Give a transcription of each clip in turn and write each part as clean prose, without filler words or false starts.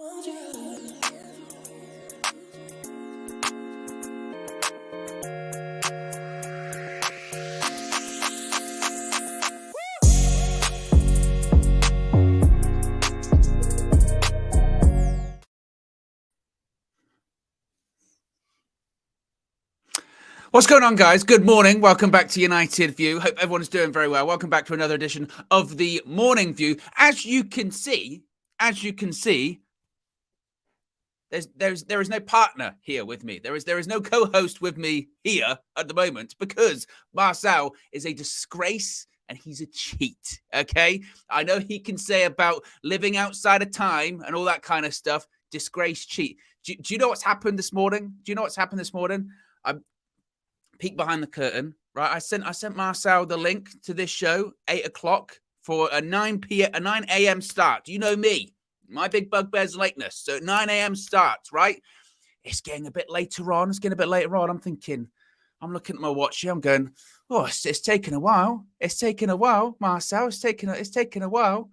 What's going on, guys? Good morning. Welcome back to United View. Hope everyone's doing very well. Welcome back to another edition of the Morning View. As you can see, there is no partner here with me. There is no co-host with me here at the moment because Marcel is a disgrace and he's a cheat. Okay, I know he can say about living outside of time and all that kind of stuff. Disgrace, cheat. Do you know what's happened this morning? Peek behind the curtain, right? I sent Marcel the link to this show, 8 o'clock for a 9 a.m. start. You know me, my big bugbear's lateness. So 9 a.m. start, right? It's getting a bit later on. I'm thinking, I'm looking at my watch here. I'm going, oh, it's taking a while. It's taking a while, Marcel. It's taking a while.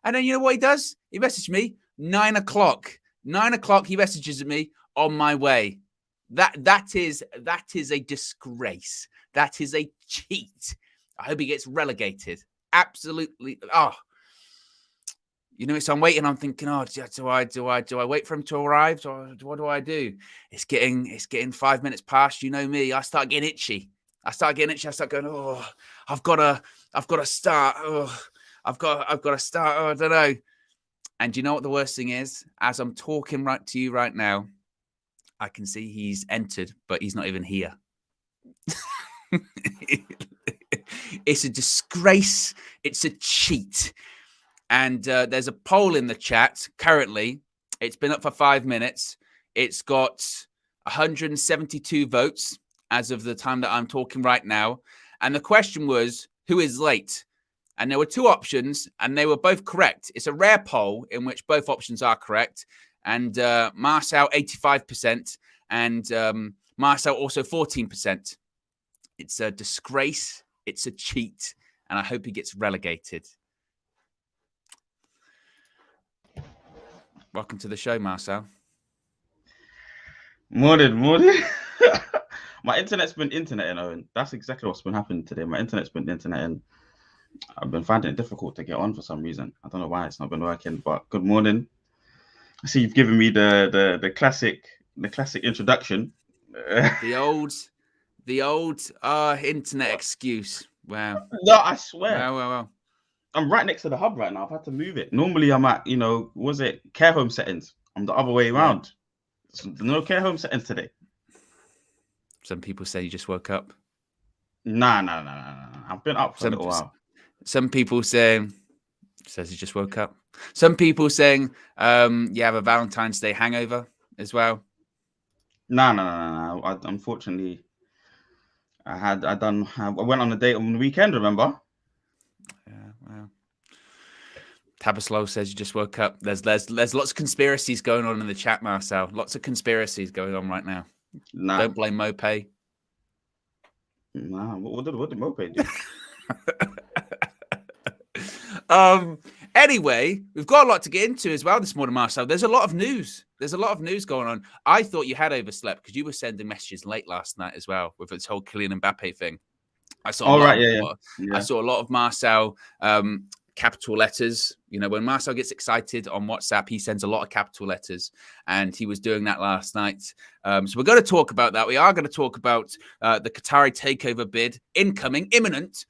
And then you know what he does? He messaged me 9 o'clock. 9 o'clock. He messages me on my way. That is a disgrace. That is a cheat. I hope he gets relegated. Absolutely. Oh, you know, so I'm waiting. I'm thinking, oh, do I wait for him to arrive? Or what do I do? It's getting 5 minutes past. You know me. I start getting itchy. I start going, oh, I've got to start. Oh, I've got to start. Oh, I don't know. And you know what the worst thing is? As I'm talking right to you right now, I can see he's entered, but he's not even here. It's a disgrace. It's a cheat. And there's a poll in the chat currently. It's been up for 5 minutes. It's got 172 votes as of the time that I'm talking right now. And the question was, who is late? And there were two options, and they were both correct. It's a rare poll in which both options are correct. And Marcel, 85%, and Marcel also 14%. It's a disgrace. It's a cheat. And I hope he gets relegated. Welcome to the show, Marcel. Morning. My internet's been interneting, Owen. That's exactly what's been happening today. My internet's been interneting. I've been finding it difficult to get on for some reason. I don't know why it's not been working, but good morning. I see you've given me the classic introduction. The old internet excuse. Wow. No, I swear. Wow. I'm right next to the hub right now. I've had to move it. Normally I'm at, care home settings. I'm the other way around. Yeah. No care home settings today. Some people say you just woke up. Nah. I've been up for a little while. Some people says you just woke up. Some people saying you have a Valentine's Day hangover as well. No. Unfortunately, I went on a date on the weekend. Remember? Yeah. Well, Tabaslow says you just woke up. There's lots of conspiracies going on in the chat, Marcel. Lots of conspiracies going on right now. Nah. Don't blame Mopay. Nah. What did Mopay do? Anyway, we've got a lot to get into as well this morning, Marcel. There's a lot of news. Going on. I thought you had overslept because you were sending messages late last night as well with this whole Kylian Mbappé thing. I saw I saw a lot of Marcel capital letters. You know, when Marcel gets excited on WhatsApp, he sends a lot of capital letters, and he was doing that last night. So we're going to talk about that. We are going to talk about the Qatari takeover bid, imminent.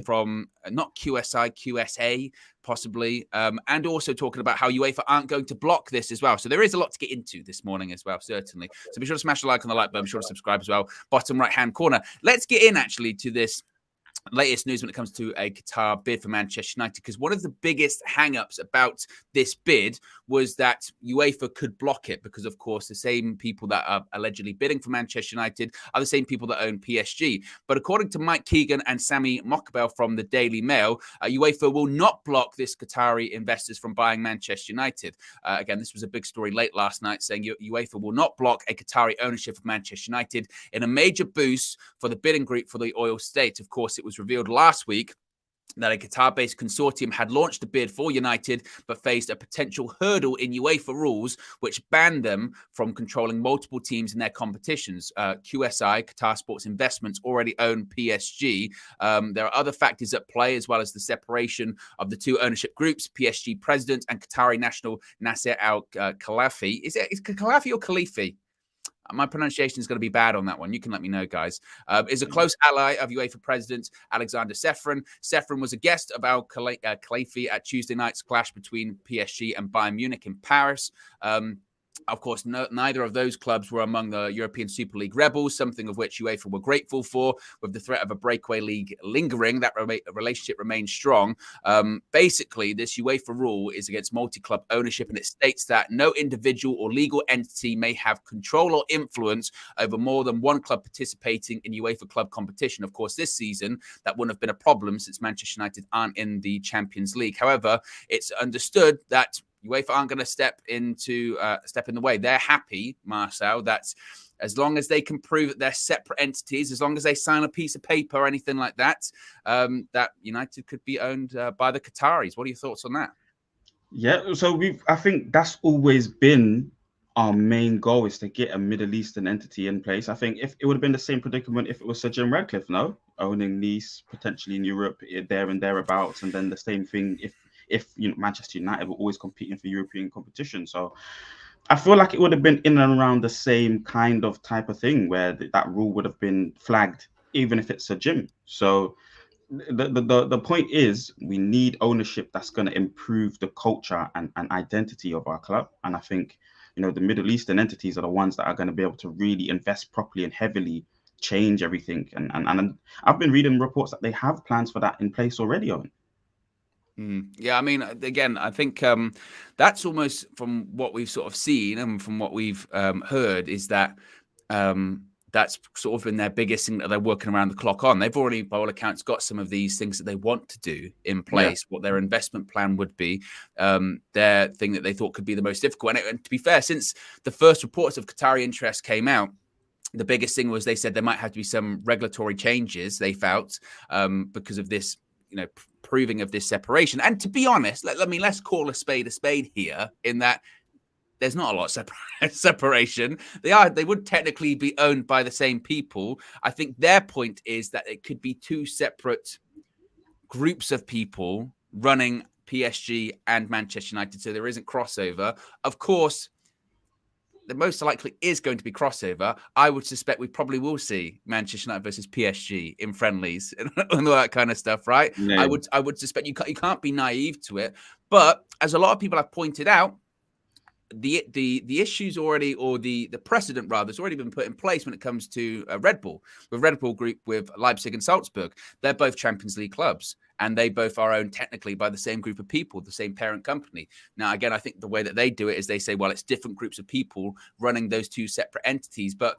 From not QSA, possibly, and also talking about how UEFA aren't going to block this as well. So there is a lot to get into this morning as well, certainly. So be sure to smash the like on the like button, be sure to subscribe as well, bottom right-hand corner. Let's get in, actually, to this latest news when it comes to a Qatar bid for Manchester United, because one of the biggest hang-ups about this bid was that UEFA could block it because, of course, the same people that are allegedly bidding for Manchester United are the same people that own PSG. But according to Mike Keegan and Sami Mokbel from the Daily Mail, UEFA will not block this Qatari investors from buying Manchester United. Again, this was a big story late last night saying UEFA will not block a Qatari ownership of Manchester United in a major boost for the bidding group for the oil state. Of course, it was revealed last week that a Qatar-based consortium had launched a bid for United, but faced a potential hurdle in UEFA rules, which banned them from controlling multiple teams in their competitions. QSI, Qatar Sports Investments, already own PSG. There are other factors at play, as well as the separation of the two ownership groups, PSG president and Qatari national Nasser Al-Khelafi. Is it Khelafi or Khalifi? My pronunciation is going to be bad on that one. You can let me know, guys. Is a close ally of UEFA president Alexander Ceferin. Ceferin was a guest of Al-Khelafi at Tuesday night's clash between PSG and Bayern Munich in Paris. Of course, neither of those clubs were among the European Super League rebels, something of which UEFA were grateful for. With the threat of a breakaway league lingering, that relationship remains strong. Basically, this UEFA rule is against multi-club ownership, and it states that no individual or legal entity may have control or influence over more than one club participating in UEFA club competition. Of course, this season, that wouldn't have been a problem since Manchester United aren't in the Champions League. However, it's understood that UEFA aren't going to step in the way. They're happy, Marcel, that as long as they can prove that they're separate entities, as long as they sign a piece of paper or anything like that, that United could be owned by the Qataris. What are your thoughts on that? Yeah, so I think that's always been our main goal, is to get a Middle Eastern entity in place. I think if it would have been the same predicament if it was Sir Jim Ratcliffe, owning Nice, potentially in Europe, there and thereabouts, and then the same thing if Manchester United were always competing for European competition. So I feel like it would have been in and around the same kind of type of thing, where that rule would have been flagged, even if it's a gym. So the point is, we need ownership that's going to improve the culture and identity of our club. And I think, the Middle Eastern entities are the ones that are going to be able to really invest properly and heavily, change everything. And I've been reading reports that they have plans for that in place already, Owen. Yeah, I mean, again, I think that's almost, from what we've sort of seen and from what we've heard, is that that's sort of been their biggest thing that they're working around the clock on. They've already, by all accounts, got some of these things that they want to do in place, what their investment plan would be, their thing that they thought could be the most difficult. And to be fair, since the first reports of Qatari interest came out, the biggest thing was they said there might have to be some regulatory changes, they felt, because of this, proving of this separation. And to be honest, let's call a spade here, in that there's not a lot of separation. They would technically be owned by the same people. I think their point is that it could be two separate groups of people running PSG and Manchester United, so there isn't crossover. Of course, the most likely is going to be crossover. I would suspect we probably will see Manchester United versus PSG in friendlies and all that kind of stuff, right? Yeah. I would suspect you can't be naive to it. But as a lot of people have pointed out, the issues already, or the precedent rather, has already been put in place when it comes to Red Bull, with Red Bull Group with Leipzig and Salzburg. They're both Champions League clubs, and they both are owned technically by the same group of people, the same parent company. Now, again, I think the way that they do it is they say, well, it's different groups of people running those two separate entities. But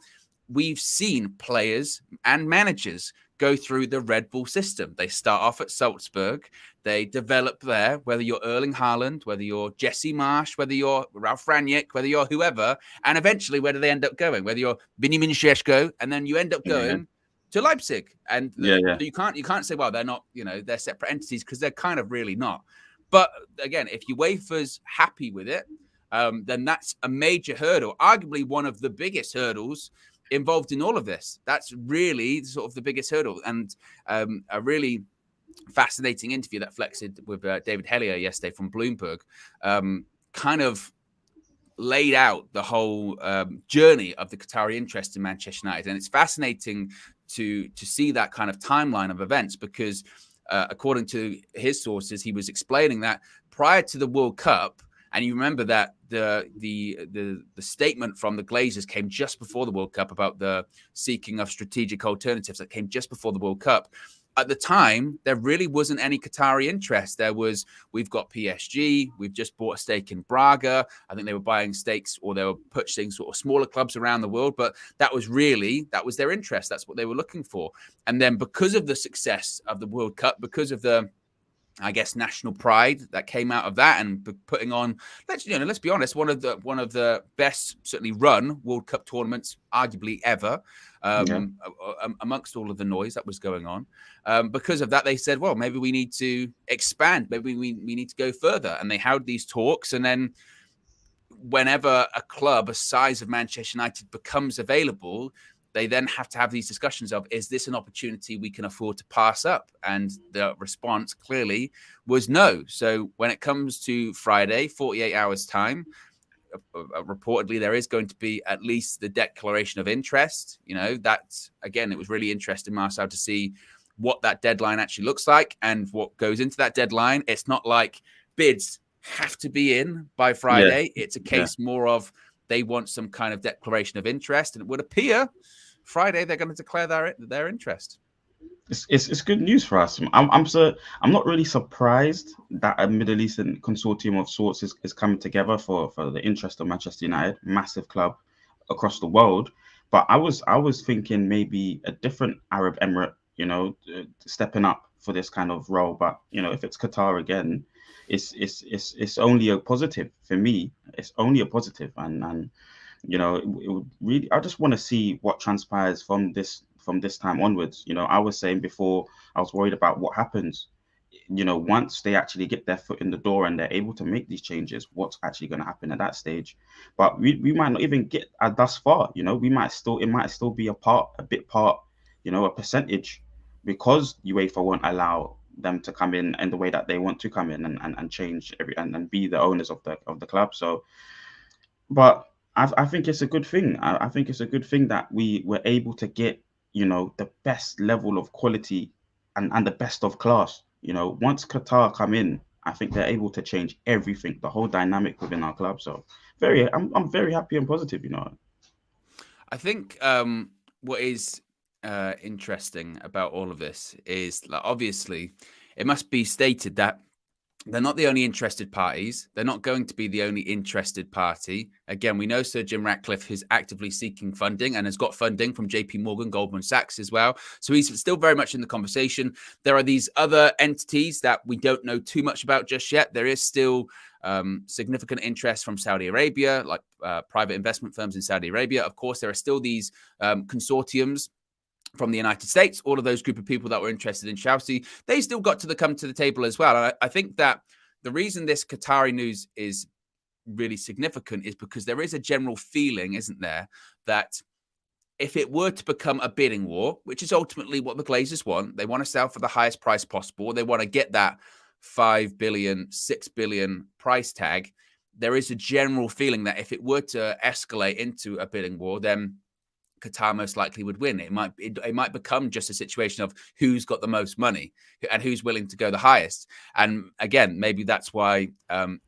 we've seen players and managers go through the Red Bull system. They start off at Salzburg, they develop there, whether you're Erling Haaland, whether you're Jesse Marsch, whether you're Ralf Rangnick, whether you're whoever, and eventually where do they end up going? Whether you're Benjamin Šeško, and then you end up going to Leipzig. And you can't say, well, they're not, they're separate entities, because they're kind of really not. But again, if UEFA's happy with it, then that's a major hurdle, arguably one of the biggest hurdles involved in all of this. That's really sort of the biggest hurdle. And a really fascinating interview that Flex did with David Hellier yesterday from Bloomberg kind of laid out the whole journey of the Qatari interest in Manchester United. And it's fascinating to see that kind of timeline of events, because according to his sources, he was explaining that prior to the World Cup, and you remember that the statement from the Glazers came just before the World Cup about the seeking of strategic alternatives, that came just before the World Cup. At the time, there really wasn't any Qatari interest. There was, we've got PSG, we've just bought a stake in Braga. I think they were buying stakes, or they were purchasing sort of smaller clubs around the world, but that was their interest. That's what they were looking for. And then because of the success of the World Cup, because of the I guess, national pride that came out of that, and putting on, let's be honest, one of the best, certainly run World Cup tournaments, arguably ever, amongst all of the noise that was going on. Because of that, they said, well, maybe we need to expand, maybe we need to go further, and they held these talks. And then whenever a club a size of Manchester United becomes available, they then have to have these discussions of, is this an opportunity we can afford to pass up? And the response clearly was no. So when it comes to Friday, 48 hours time, reportedly there is going to be at least the declaration of interest. That's, again, it was really interesting, Marcel, to see what that deadline actually looks like and what goes into that deadline. It's not like bids have to be in by Friday. It's a case more of, they want some kind of declaration of interest, and it would appear Friday they're going to declare their interest. It's good news for us. I'm not really surprised that a Middle Eastern consortium of sorts is coming together for the interest of Manchester United, massive club across the world. But I was thinking maybe a different Arab Emirate, stepping up for this kind of role. But if it's Qatar again, it's only a positive for me. It's only a positive, and it would really. I just want to see what transpires from this time onwards. I was saying before, I was worried about what happens. Once they actually get their foot in the door and they're able to make these changes, what's actually going to happen at that stage? But we might not even get thus far. It might still be a percentage, because UEFA won't allow them to come in the way that they want to come in and change and be the owners of the club. So, but I think it's a good thing. I think it's a good thing that we were able to get the best level of quality and the best of class. Once Qatar come in, I think they're able to change everything, the whole dynamic within our club. So I'm very happy and positive. I think what is interesting about all of this is, like, obviously it must be stated that they're not the only interested parties. They're not going to be the only interested party. Again, we know Sir Jim Ratcliffe is actively seeking funding and has got funding from JP Morgan, Goldman Sachs as well. So he's still very much in the conversation. There are these other entities that we don't know too much about just yet. There is still significant interest from Saudi Arabia, like private investment firms in Saudi Arabia. Of course, there are still these consortiums from the United States, all of those group of people that were interested in Chelsea, they still got to come to the table as well. And I think that the reason this Qatari news is really significant is because there is a general feeling, isn't there, that if it were to become a bidding war, which is ultimately what the Glazers want, they want to sell for the highest price possible. They want to get that 5 billion, 6 billion price tag. There is a general feeling that if it were to escalate into a bidding war, then Qatar most likely would win. It might become just a situation of who's got the most money and who's willing to go the highest. And again, maybe that's why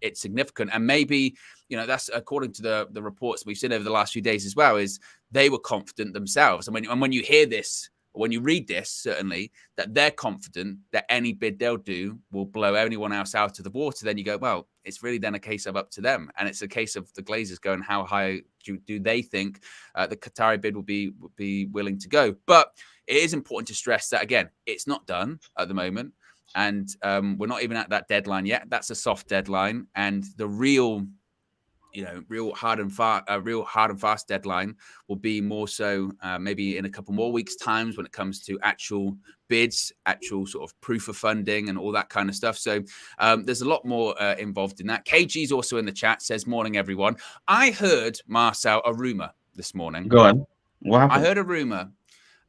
it's significant. And maybe, that's according to the reports we've seen over the last few days as well, is they were confident themselves. And when you hear this, when you read this, certainly, that they're confident that any bid they'll do will blow anyone else out of the water, then you go, well, it's really then a case of up to them. And it's a case of the Glazers going, how high do they think the Qatari bid will be willing to go? But it is important to stress that, again, it's not done at the moment. And we're not even at that deadline yet. That's a soft deadline. And the real hard and fast deadline will be more so maybe in a couple more weeks' times when it comes to actual bids, actual sort of proof of funding and all that kind of stuff. So there's a lot more involved in that. KG's also in the chat, says, morning, everyone. I heard, Marcel, a rumor this morning. Go on. What happened? I heard a rumor.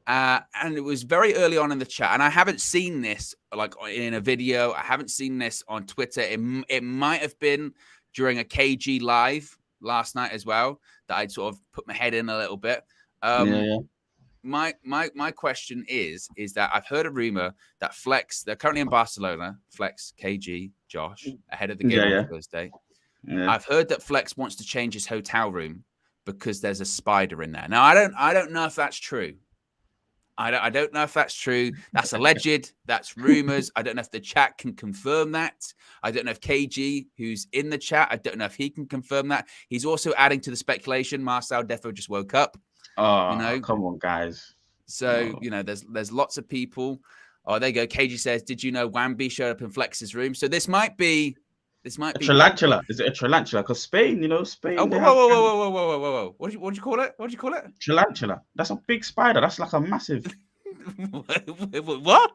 And it was very early on in the chat. And I haven't seen this like in a video. I haven't seen this on Twitter. It might have been during a KG live last night as well, that I'd sort of put my head in a little bit. My question is that I've heard a rumor that Flex, they're currently in Barcelona, Flex, KG, Josh, ahead of the game on Thursday. Yeah. I've heard that Flex wants to change his hotel room because there's a spider in there. Now, I don't know if that's true. I don't know if that's true. That's alleged. That's rumors. I don't know if the chat can confirm that. I don't know if KG, who's in the chat, I don't know if he can confirm that. He's also adding to the speculation. Marcel Defo just woke up. Oh, come on, guys. So, there's lots of people Oh, there you go. KG says, "Did you know Wamby showed up in Flex's room?" So this might be a tarantula. Is it a tarantula? Because Spain, Spain. Oh, whoa! What do you call it? What do you call it? Tarantula. That's a big spider. That's like a massive. What?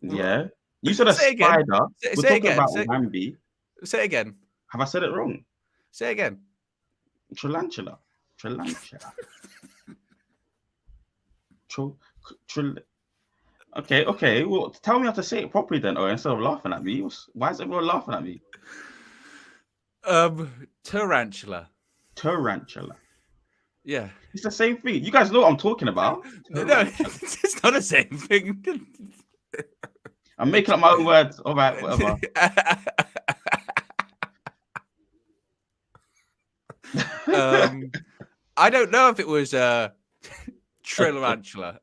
Yeah. You said a spider. We're talking about Wamby. Say it again. Have I said it wrong? Say it again. Tarantula. Okay. Well, tell me how to say it properly then, or instead of laughing at me. Why is everyone laughing at me? Tarantula. Yeah. It's the same thing. You guys know what I'm talking about. No, it's not the same thing. I'm making up my own words. All right, whatever. I don't know if it was Trillarantula.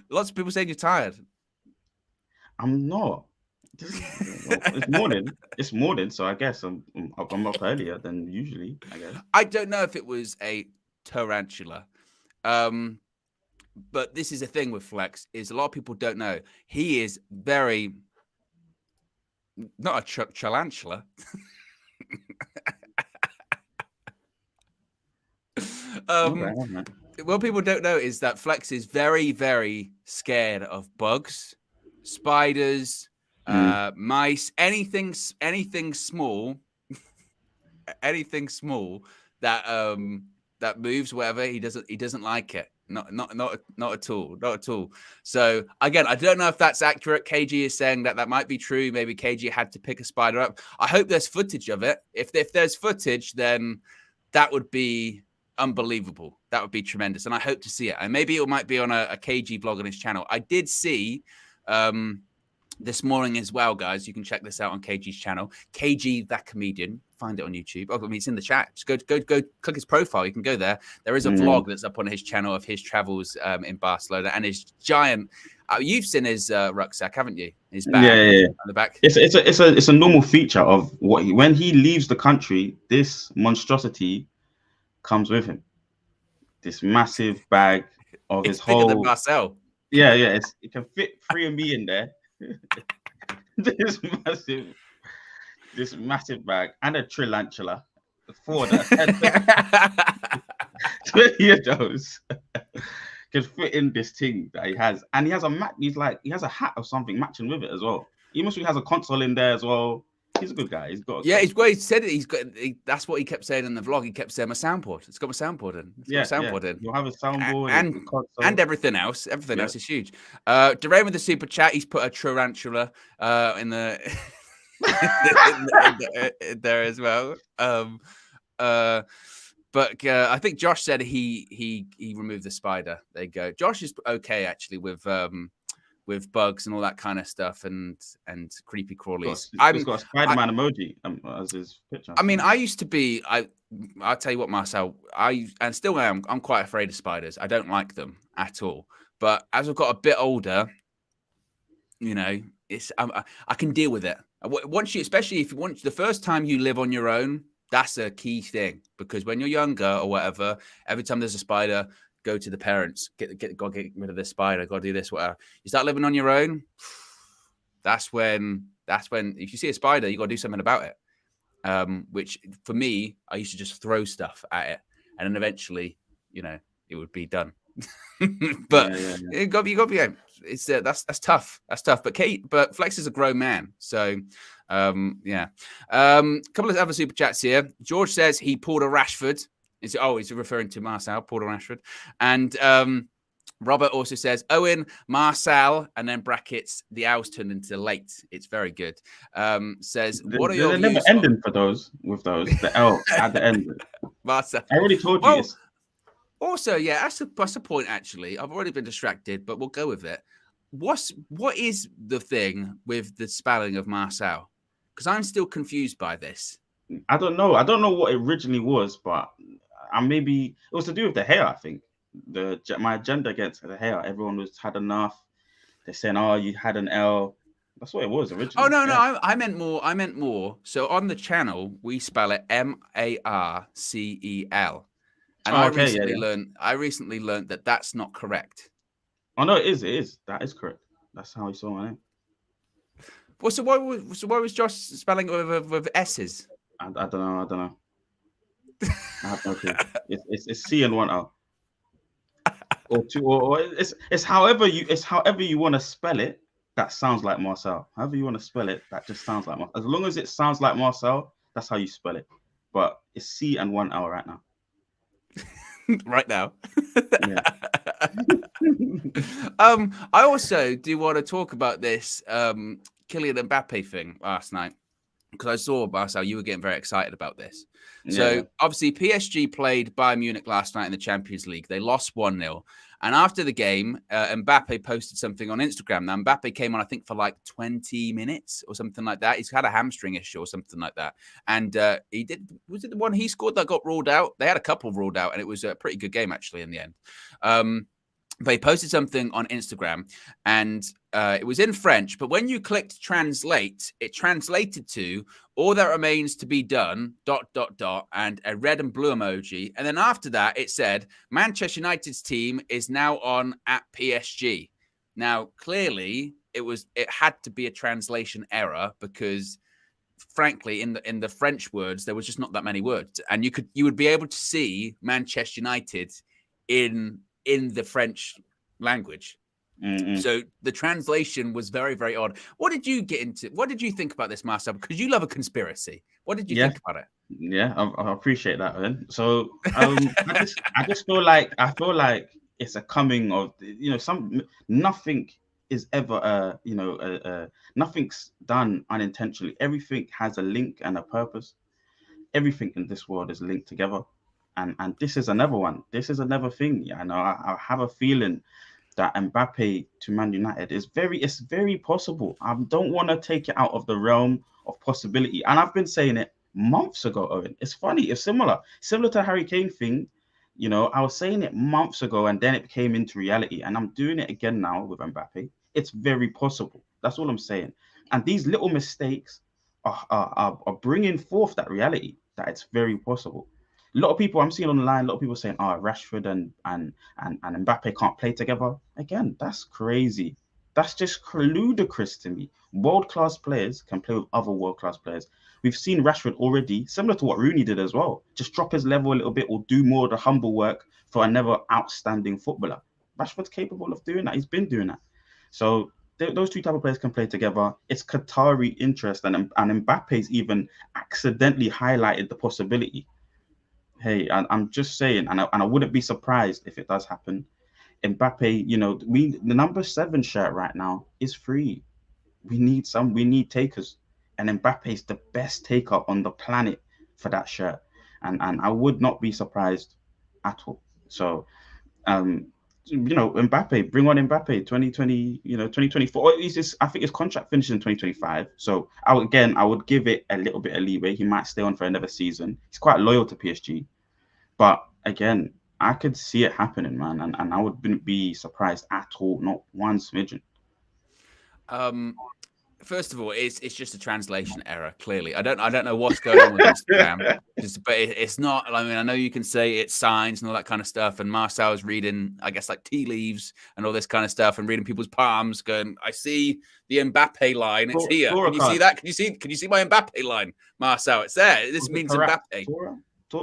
Lots of people saying you're tired. I'm not. It's morning. It's morning, so I guess I'm up earlier than usually, I guess. I don't know if it was a tarantula. But this is a thing with Flex, is a lot of people don't know. He is very not a tarantula. What people don't know is that Flex is very, very scared of bugs, spiders, mice, anything small, anything small that moves, whatever. He doesn't like it. Not at all. So again, I don't know if that's accurate. KG is saying that might be true. Maybe KG had to pick a spider up. I hope there's footage of it. If there's footage, then that would be unbelievable. That would be tremendous, and I hope to see it. And maybe it might be on a KG vlog on his channel. I did see this morning as well, guys. You can check this out on KG's channel, KG that comedian. Find it on YouTube. Oh, I mean, it's in the chat. Just go click his profile. You can go there. There is a vlog that's up on his channel of his travels in Barcelona and his giant. You've seen his rucksack, haven't you? His bag on the back. It's a normal feature of when he leaves the country. This monstrosity comes with him. This massive bag of his whole. Bigger than Marcel. Yeah. It can fit 3 of me in there. This massive bag and a tarantula. 20 of those can fit in this thing that he has, and he has he has a hat or something matching with it as well. He must has a console in there as well. He's a good guy. He's got. He's great. He said it. That's what he kept saying in the vlog. He kept saying my soundboard. It's got my soundboard in. You'll have a soundboard and everything else. Everything else is huge. Derain with the super chat. He's put a tarantula in the in there as well. But I think Josh said he removed the spider. There you go. Josh is okay actually with bugs and all that kind of stuff and creepy crawlies. He's got a Spider-Man emoji as his picture. I mean, I used to be. I'll tell you what, Marcel. And still am. I'm quite afraid of spiders. I don't like them at all. But as I've got a bit older, it's I can deal with it. Especially if you want the first time you live on your own, that's a key thing, because when you're younger or whatever, every time there's a spider, go to the parents, get rid of this spider, got to do this, whatever. You start living on your own, that's when if you see a spider, you got to do something about it. Which for me, I used to just throw stuff at it, and then eventually, it would be done. But you got to be. It's that's tough. That's tough. But Flex is a grown man, so couple of other super chats here. George says he pulled a Rashford. He's referring to Marcel, pulled a Rashford, and Robert also says Owen Marcel, and then brackets the L's turned into late. It's very good. Says what are your views? Never ending for those with those the L at the end. Marcel, I already told you this. Also, that's a point, actually. I've already been distracted, but we'll go with it. What is the thing with the spelling of Marcel? Because I'm still confused by this. I don't know. I don't know what it originally was, but maybe it was to do with the hair, I think. My agenda against the hair. Everyone had enough. They're saying, oh, you had an L. That's what it was originally. Oh, no. I meant more. So on the channel, we spell it Marcel. And I recently learned that that's not correct. Oh no, it is. That is correct. That's how he saw my name. Well, so why was Josh spelling it with S's? I don't know. I have no clue. It's C and one L. Or two, or it's however you want to spell it. That sounds like Marcel. However you want to spell it, that just sounds like Marcel. As long as it sounds like Marcel, that's how you spell it. But it's C and one L right now. Right now. Yeah. I also do want to talk about this Kylian Mbappé thing last night, because I saw, Marcel, you were getting very excited about this. So obviously PSG played Bayern Munich last night in the Champions League. They lost 1-0. And after the game, Mbappé posted something on Instagram. Now, Mbappé came on, I think, for like 20 minutes or something like that. He's had a hamstring issue or something like that. And was it the one he scored that got ruled out? They had a couple ruled out, and it was a pretty good game, actually, in the end. They posted something on Instagram, and it was in French. But when you clicked translate, it translated to "all that remains to be done," ... and a red and blue emoji. And then after that, it said Manchester United's team is now on at PSG. Now, clearly, it had to be a translation error, because, frankly, in the French words, there was just not that many words, and you would be able to see Manchester United in the French language. So the translation was very, very odd. What did you get into? What did you think about this, Marcel? Because you love a conspiracy. What did you think about it? Yeah, I appreciate that, man. So I just feel like it's a coming of, nothing is ever nothing's done unintentionally. Everything has a link and a purpose. Everything in this world is linked together. And this is another one. This is another thing. Yeah, I know. I have a feeling that Mbappé to Man United it's very possible. I don't want to take it out of the realm of possibility. And I've been saying it months ago, Owen. It's funny. It's similar to Harry Kane thing. I was saying it months ago, and then it came into reality. And I'm doing it again now with Mbappé. It's very possible. That's all I'm saying. And these little mistakes are bringing forth that reality that it's very possible. A lot of people I'm seeing online, a lot of people saying, Rashford and Mbappe can't play together. Again, that's crazy. That's just ludicrous to me. World-class players can play with other world-class players. We've seen Rashford already, similar to what Rooney did as well, just drop his level a little bit or do more of the humble work for another outstanding footballer. Rashford's capable of doing that. He's been doing that. So those two type of players can play together. It's Qatari interest, and Mbappe's even accidentally highlighted the possibility. Hey, I'm just saying, and I wouldn't be surprised if it does happen. Mbappe, the number 7 shirt right now is free. We need takers, and Mbappe is the best taker on the planet for that shirt, and I would not be surprised at all. So, Mbappe, bring on Mbappe, 2020, 2024. I think his contract finishes in 2025. So I would give it a little bit of leeway. He might stay on for another season. He's quite loyal to PSG. But again, I could see it happening, man, and I wouldn't be surprised at all, not one smidgen. First of all, it's just a translation error. Clearly, I don't know what's going on with Instagram, but it's not. I mean, I know you can say it's signs and all that kind of stuff. And Marcel is reading, I guess, like tea leaves and all this kind of stuff, and reading people's palms, going, "I see the Mbappe line. It's here. Can you see that? Can you see my Mbappe line, Marcel? It's there. This means Mbappe."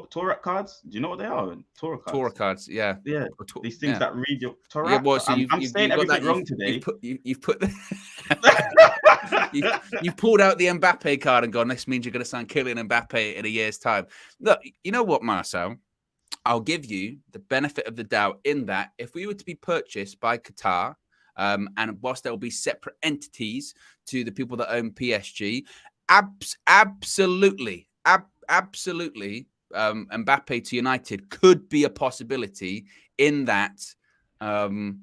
Torah cards? Do you know what they are? Torah cards. Torah cards, yeah. Yeah. These things that read your Torah. Yeah, well, so I'm saying everything wrong today. You've pulled out the Mbappe card and gone, this means you're going to sign Kylian Mbappe in a year's time. Look, you know what, Marcel? I'll give you the benefit of the doubt in that if we were to be purchased by Qatar, and whilst there will be separate entities to the people that own PSG, absolutely, Mbappe to United could be a possibility in that, in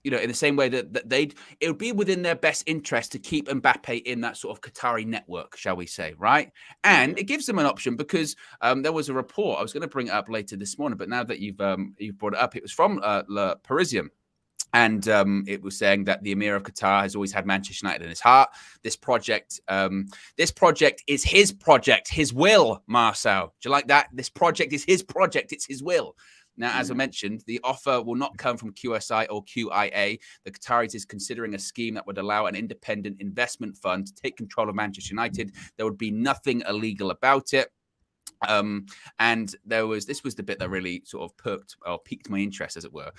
the same way that it would be within their best interest to keep Mbappe in that sort of Qatari network, shall we say, right? And it gives them an option because there was a report, I was going to bring it up later this morning, but now that you've brought it up, it was from Le Parisien. And it was saying that the Emir of Qatar has always had Manchester United in his heart. This project is his project, his will, Marcel. Do you like that? This project is his project. It's his will. Now, as I mentioned, the offer will not come from QSI or QIA. The Qataris is considering a scheme that would allow an independent investment fund to take control of Manchester United. There would be nothing illegal about it. And this was the bit that really sort of piqued my interest, as it were,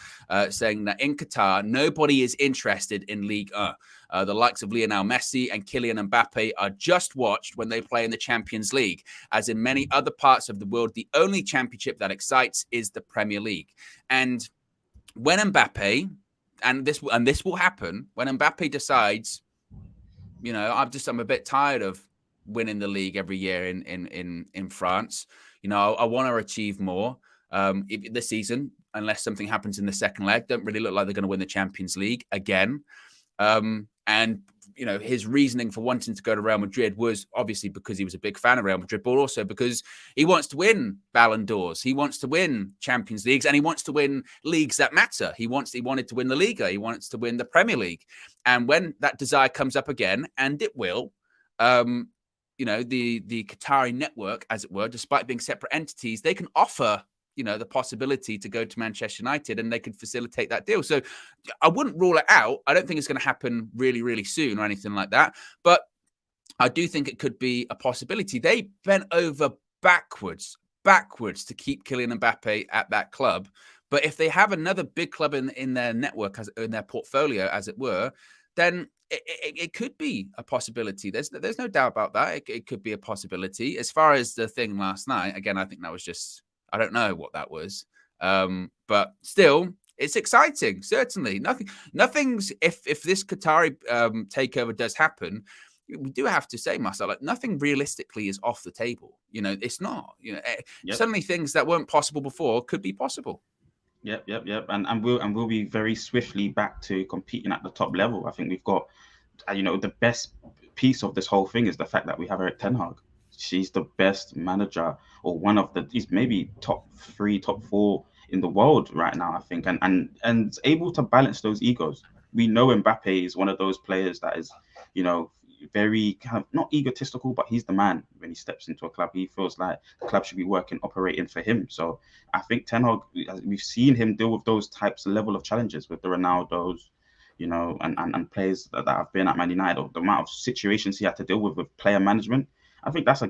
saying that in Qatar, nobody is interested in Ligue 1. The likes of Lionel Messi and Kylian Mbappé are just watched when they play in the Champions League. As in many other parts of the world, the only championship that excites is the Premier League. And when Mbappé, and this will happen, when Mbappé decides, I'm a bit tired of winning the league every year in France. I want to achieve more this season, unless something happens in the second leg. Don't really look like they're going to win the Champions League again. And his reasoning for wanting to go to Real Madrid was obviously because he was a big fan of Real Madrid, but also because he wants to win Ballon d'Ors. He wants to win Champions Leagues, and he wants to win leagues that matter. He wanted to win the Liga. He wants to win the Premier League. And when that desire comes up again, and it will, the Qatari network, as it were, despite being separate entities, they can offer, the possibility to go to Manchester United, and they could facilitate that deal. So I wouldn't rule it out. I don't think it's going to happen really, really soon or anything like that. But I do think it could be a possibility. They bent over backwards to keep Kylian Mbappé at that club. But if they have another big club in their network, in their portfolio, as it were, then it could be a possibility. There's no doubt about that. It could be a possibility. As far as the thing last night, again, I think that was just, I don't know what that was. But still, it's exciting. Certainly. Nothing's, if this Qatari takeover does happen, we do have to say, Marcel, like, nothing realistically is off the table. It's not. Suddenly things that weren't possible before could be possible. Yep. And we'll be very swiftly back to competing at the top level. I think we've got, the best piece of this whole thing is the fact that we have Erik ten Hag. She's the best manager, or he's maybe top 3, top 4 in the world right now, I think, and able to balance those egos. We know Mbappé is one of those players that is, very kind of not egotistical, but he's the man. When he steps into a club, he feels like the club should be operating for him. So I think Ten Hag, we've seen him deal with those types of level of challenges with the Ronaldos, and players that have been at Man United, or the amount of situations he had to deal with player management. I think that's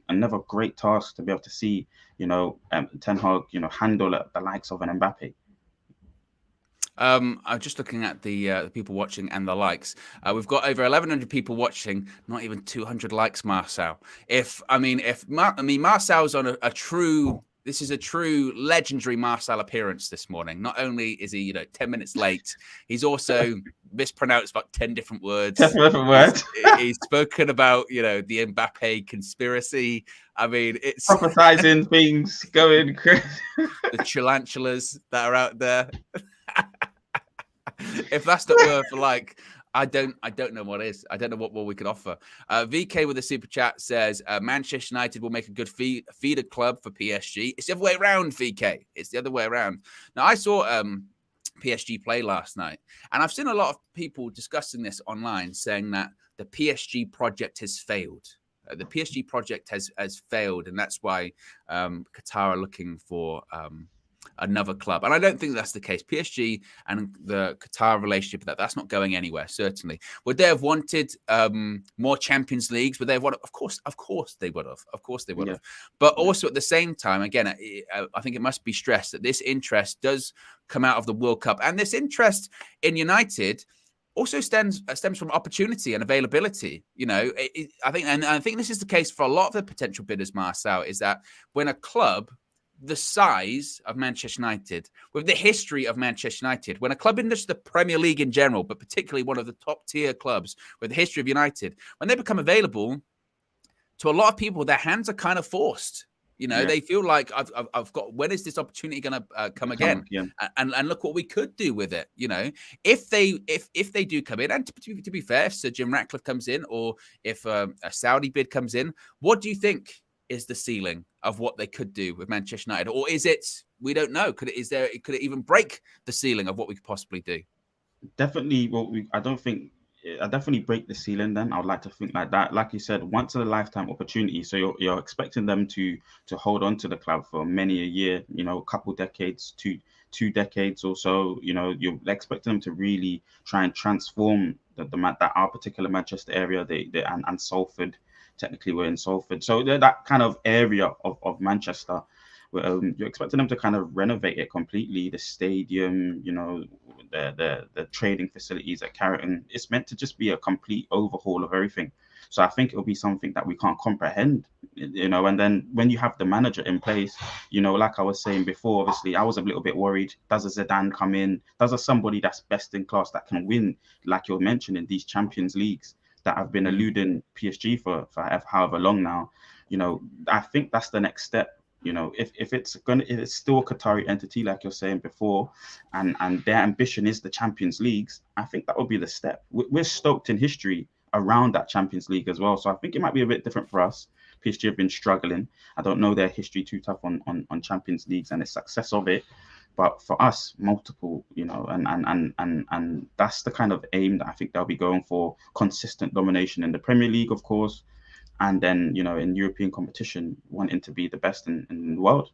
another great task to be able to see, Ten Hag, handle the likes of an Mbappé. I'm just looking at the people watching and the likes. We've got over 1,100 people watching, not even 200 likes, Marcel. Marcel's on a true. This is a true legendary Marcel appearance this morning. Not only is he, 10 minutes late, he's also mispronounced about 10 different words. 10 different words. He's spoken about, the Mbappé conspiracy. I mean, it's prophesizing things, going crazy. The tarantulas that are out there. If that's the word for like, I don't know what is. I don't know what more we could offer. VK with a super chat says Manchester United will make a good feeder club for PSG. It's the other way around, VK. It's the other way around. Now, I saw PSG play last night, and I've seen a lot of people discussing this online, saying that the PSG project has failed. The PSG project has failed, and that's why Qatar are looking for another club. And I don't think that's the case. PSG and the Qatar relationship, that's not going anywhere, certainly. Would they have wanted more Champions Leagues? Would they have wanted? Of course they would have. Of course they would have. But also at the same time, again, I think it must be stressed that this interest does come out of the World Cup. And this interest in United also stems from opportunity and availability. I think this is the case for a lot of the potential bidders, Marcel, is that when a club the size of Manchester United, with the history of Manchester United, when a club in just the Premier League in general, but particularly one of the top tier clubs with the history of United, when they become available to a lot of people, their hands are kind of forced. They feel like I've got, when is this opportunity going to come again? And look what we could do with it. If they do come in, and to be fair, if Sir Jim Ratcliffe comes in, or if a Saudi bid comes in, what do you think is the ceiling of what they could do with Manchester United? Or is it, we don't know, could it even break the ceiling of what we could possibly do? Definitely. Well, I don't think I definitely break the ceiling. Then I would like to think like that. Like you said, once in a lifetime opportunity. So you're expecting them to hold on to the club for many a year. You know, a couple decades, two decades or so. You know, you're expecting them to really try and transform that our particular Manchester area. And Salford. Technically, we're in Salford, so they're that kind of area of Manchester. You're expecting them to kind of renovate it completely. The stadium, you know, the training facilities at Carrington. It's meant to just be a complete overhaul of everything. So I think it'll be something that we can't comprehend, you know. And then when you have the manager in place, you know, like I was saying before, obviously I was a little bit worried. Does a Zidane come in? Does a somebody that's best in class that can win, like you're mentioning, these Champions Leagues that have been eluding PSG for however long now? You know, I think that's the next step. You know, if it's still a Qatari entity, like you're saying before, and their ambition is the Champions Leagues, I think that would be the step. We're stoked in history around that Champions League as well, so I think it might be a bit different for us. PSG have been struggling. I don't know their history too tough on Champions Leagues and the success of it, but for us, multiple, you know, and that's the kind of aim that I think they'll be going for: consistent domination in the Premier League, of course. And then, you know, in European competition, wanting to be the best in the world.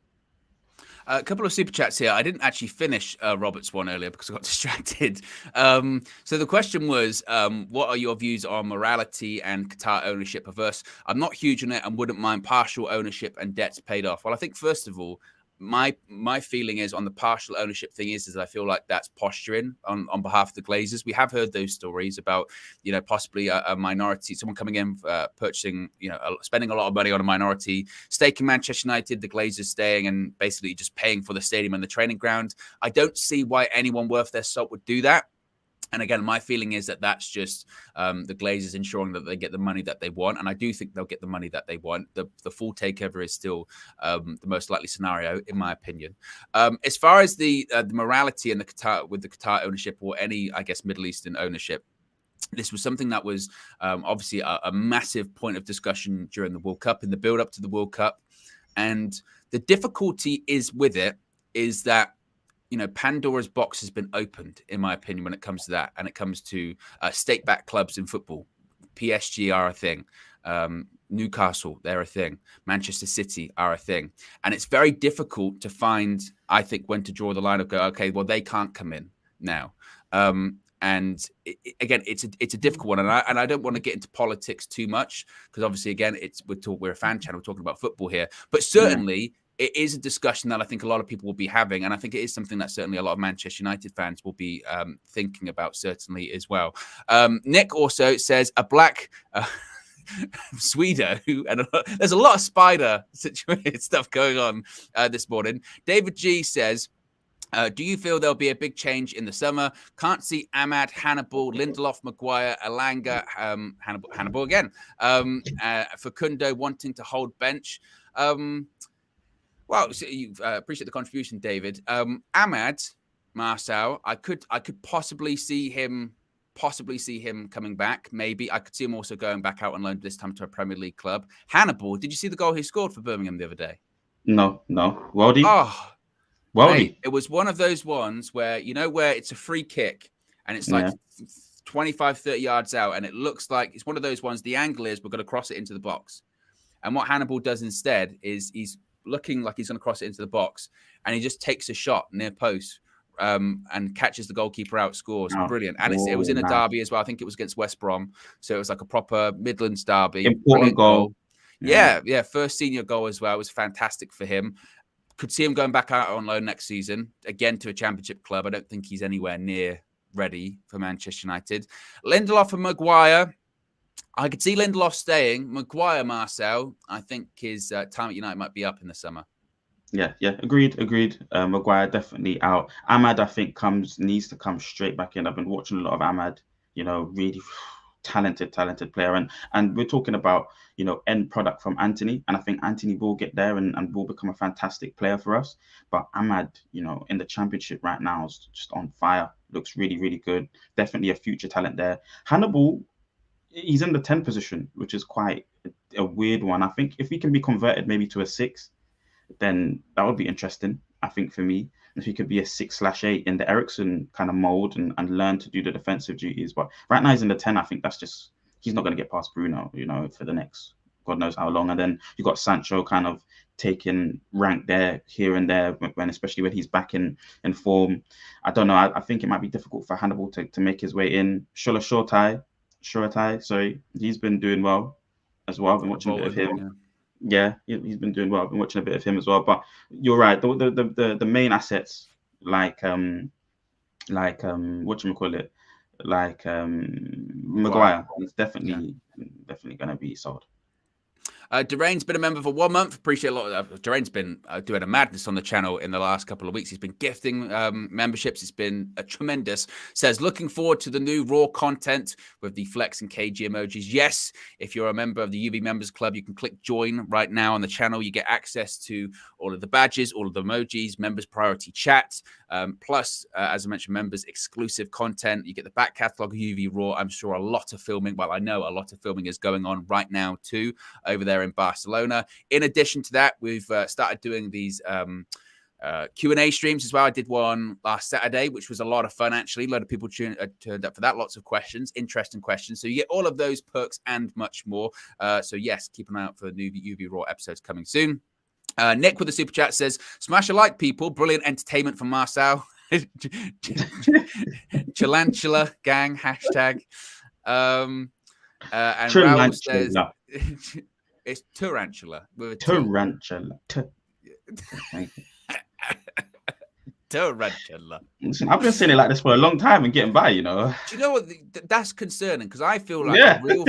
A couple of super chats here. I didn't actually finish Robert's one earlier because I got distracted. So the question was, what are your views on morality and Qatar ownership averse? I'm not huge on it and wouldn't mind partial ownership and debts paid off. Well, I think, first of all, my feeling is on the partial ownership thing is I feel like that's posturing on behalf of the Glazers. We have heard those stories about, you know, possibly a minority, someone coming in, purchasing, you know, spending a lot of money on a minority stake in Manchester United, the Glazers staying and basically just paying for the stadium and the training ground. I don't see why anyone worth their salt would do that. And again, my feeling is that that's just the Glazers ensuring that they get the money that they want. And I do think they'll get the money that they want. The full takeover is still the most likely scenario, in my opinion. As far as the morality and the Qatar ownership or any, I guess, Middle Eastern ownership, this was something that was obviously a massive point of discussion during the World Cup, in the build-up to the World Cup. And the difficulty with it is that, you know, Pandora's box has been opened, in my opinion, when it comes to that. And it comes to state-backed clubs in football. PSG are a thing. Newcastle, they're a thing. Manchester City are a thing. And it's very difficult to find, I think, when to draw the line of go, okay, well, they can't come in now. And again, it's a difficult one. And I don't want to get into politics too much because obviously, again, we're a fan channel, we're talking about football here. But certainly... it is a discussion that I think a lot of people will be having. And I think it is something that certainly a lot of Manchester United fans will be thinking about, certainly as well. Nick also says a black Swedo, and there's a lot of spider situation stuff going on this morning. David G says, do you feel there'll be a big change in the summer? Can't see Ahmad, Hannibal, Lindelof, Maguire, Elanga, Hannibal again, Facundo wanting to hold bench. Well, so you appreciate the contribution, David. Ahmad Marcel, I could possibly see him coming back. Maybe I could see him also going back out on loan this time to a Premier League club. Hannibal, did you see the goal he scored for Birmingham the other day? No. Worldy? Oh, Worldy. Mate, it was one of those ones where, you know, where it's a free kick and it's like 25, 30 yards out, and it looks like it's one of those ones. The angle is we're going to cross it into the box. And what Hannibal does instead is he's looking like he's going to cross it into the box, and he just takes a shot near post and catches the goalkeeper out, scores. Brilliant. And it was in a derby as well. I think it was against West Brom. So it was like a proper Midlands derby. Important goal. Yeah. First senior goal as well. It was fantastic for him. Could see him going back out on loan next season, again to a championship club. I don't think he's anywhere near ready for Manchester United. Lindelof and Maguire. I could see Lindelof staying. Maguire, Marcel, I think his time at United might be up in the summer. Yeah. Agreed. Maguire definitely out. Ahmad, I think, needs to come straight back in. I've been watching a lot of Ahmad, you know, really talented player. And we're talking about, you know, end product from Anthony. And I think Anthony will get there and will become a fantastic player for us. But Ahmad, you know, in the championship right now is just on fire. Looks really, really good. Definitely a future talent there. Hannibal, he's in the 10 position, which is quite a weird one. I think if he can be converted maybe to a 6, then that would be interesting, I think, for me. if he could be a 6/8 in the Eriksen kind of mold and learn to do the defensive duties. But right now he's in the 10. I think that's just, he's not going to get past Bruno, for the next God knows how long. And then you got Sancho kind of taking rank there, here and there, especially when he's back in form. I don't know. I think it might be difficult for Hannibal to make his way in. Shoretai, sorry, he's been doing well as well. I've been watching a bit of him. Yeah, he's been doing well. I've been watching a bit of him as well. But you're right. The main assets whatchamacallit, Maguire, is definitely going to be sold. Durain's been a member for 1 month. Appreciate a lot of Durain's been doing a madness on the channel in the last couple of weeks. He's been gifting memberships. It's been tremendous. Says, looking forward to the new Raw content with the flex and KG emojis. Yes, if you're a member of the UB Members Club, you can click join right now on the channel. You get access to all of the badges, all of the emojis, members priority chat, plus, as I mentioned, members exclusive content. You get the back catalogue of UV Raw. I'm sure a lot of filming, well, I know a lot of filming is going on right now too over there in Barcelona. In addition to that, we've started doing these Q&A streams as well. I did one last Saturday, which was a lot of fun, actually. A lot of people turned up for that. Lots of questions, interesting questions. So you get all of those perks and much more. So yes, keep an eye out for new UV Raw episodes coming soon. Nick with the super chat says, smash a like, people. Brilliant entertainment from Marcel. Chalantula gang, hashtag. And Raul says... It's tarantula. With a tarantula. Tarantula. Listen, I've been saying it like this for a long time and getting by, Do you know what? That's concerning, because I feel like a real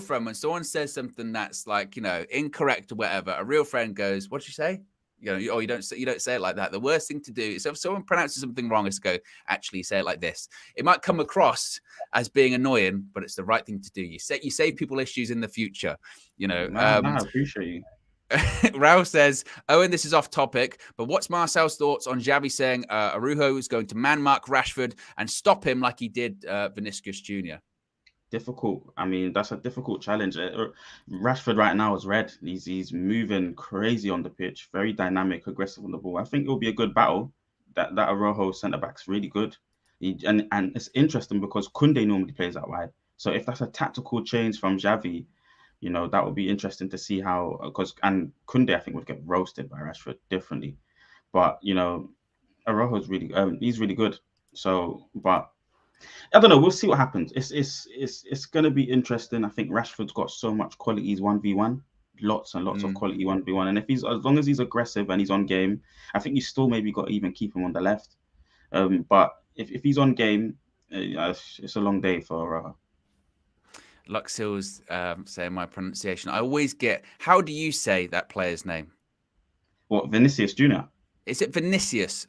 friend, when someone says something that's like, incorrect or whatever, a real friend goes, "What did you say?" You don't say it like that. The worst thing to do is if someone pronounces something wrong, is to go, actually say it like this. It might come across as being annoying, but it's the right thing to do. You save people issues in the future. I appreciate you. Raul says, Owen, this is off topic, but what's Marcel's thoughts on Xavi saying Araujo is going to man-mark Rashford and stop him like he did Vinicius Jr.? Difficult. I mean, that's a difficult challenge. Rashford right now is red. He's moving crazy on the pitch, very dynamic, aggressive on the ball. I think it'll be a good battle. That Araujo centre back's really good. And it's interesting because Koundé normally plays out wide. So if that's a tactical change from Xavi, that would be interesting to see how, and Koundé I think would get roasted by Rashford differently. But Araujo's really he's really good. So, but I don't know. We'll see what happens. It's going to be interesting. I think Rashford's got so much quality. He's 1v1, lots and lots of quality 1v1. And as long as he's aggressive and he's on game, I think you still maybe got to even keep him on the left. But if he's on game, it's a long day for. Luxil's saying my pronunciation. I always get. How do you say that player's name? What, Vinicius Jr.? Is it Vinicius?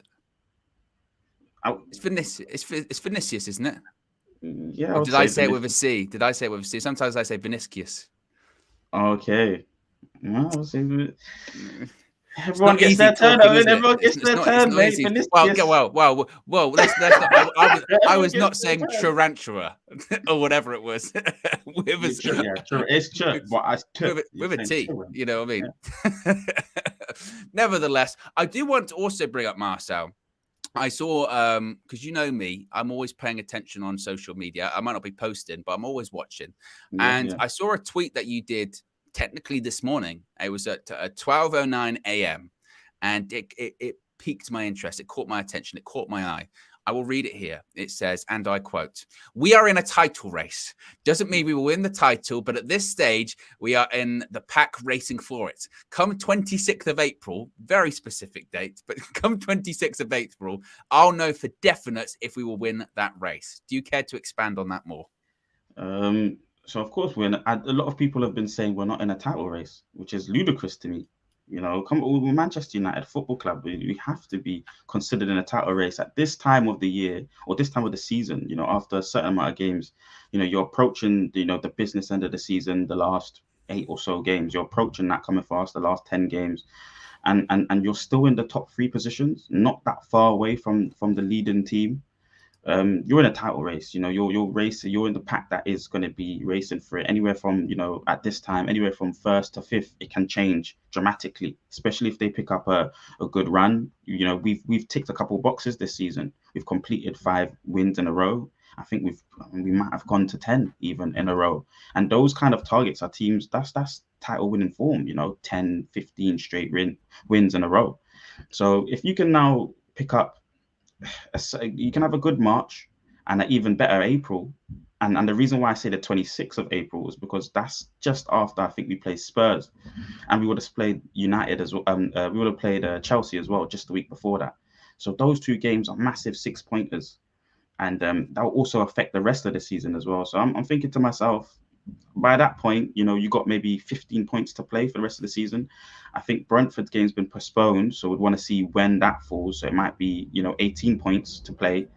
It's Vinicius. It's Vinicius, isn't it? Yeah. Or did I say it with a C? Did I say it with a C? Sometimes I say Vinicius. Okay. Well, everyone gets their turn. Everyone gets their turn, mate. Well. Let's not, I was not saying tarantula or whatever it was. It's with a T. You know what I mean? Yeah. Nevertheless, I do want to also bring up Marcel. I saw, because you know me, I'm always paying attention on social media. I might not be posting, but I'm always watching. I saw a tweet that you did technically this morning. It was at 12:09 a.m. and it piqued my interest. It caught my attention. It caught my eye. I will read it here. It says, and I quote, "We are in a title race. Doesn't mean we will win the title, but at this stage, we are in the pack racing for it. Come 26th of April, very specific date, but come 26th of April, I'll know for definite if we will win that race." Do you care to expand on that more? So, of course, a lot of people have been saying we're not in a title race, which is ludicrous to me. We're Manchester United Football Club. We have to be considered in a title race at this time of the year or this time of the season. After a certain amount of games, you're approaching, the business end of the season, the last 8 or so games. You're approaching that coming fast, the last 10 games, and you're still in the top 3 positions, not that far away from the leading team. you're in a title race. You're racing. You're in the pack that is going to be racing for it. Anywhere from at this time, anywhere from first to fifth, it can change dramatically. Especially if they pick up a good run. We've ticked a couple of boxes this season. We've completed 5 wins in a row. I think we might have gone to 10 even in a row. And those kind of targets are teams. That's title winning form. 10, 15 straight wins in a row. So if you can now pick up, you can have a good March and an even better April. And the reason why I say the 26th of April is because that's just after I think we play Spurs, and we would have played United as well. We would have played Chelsea as well just the week before that. So those 2 games are massive 6-pointers, and that will also affect the rest of the season as well. So I'm thinking to myself, by that point, you got maybe 15 points to play for the rest of the season. I think Brentford's game's been postponed, so we'd want to see when that falls. So it might be, 18 points to play.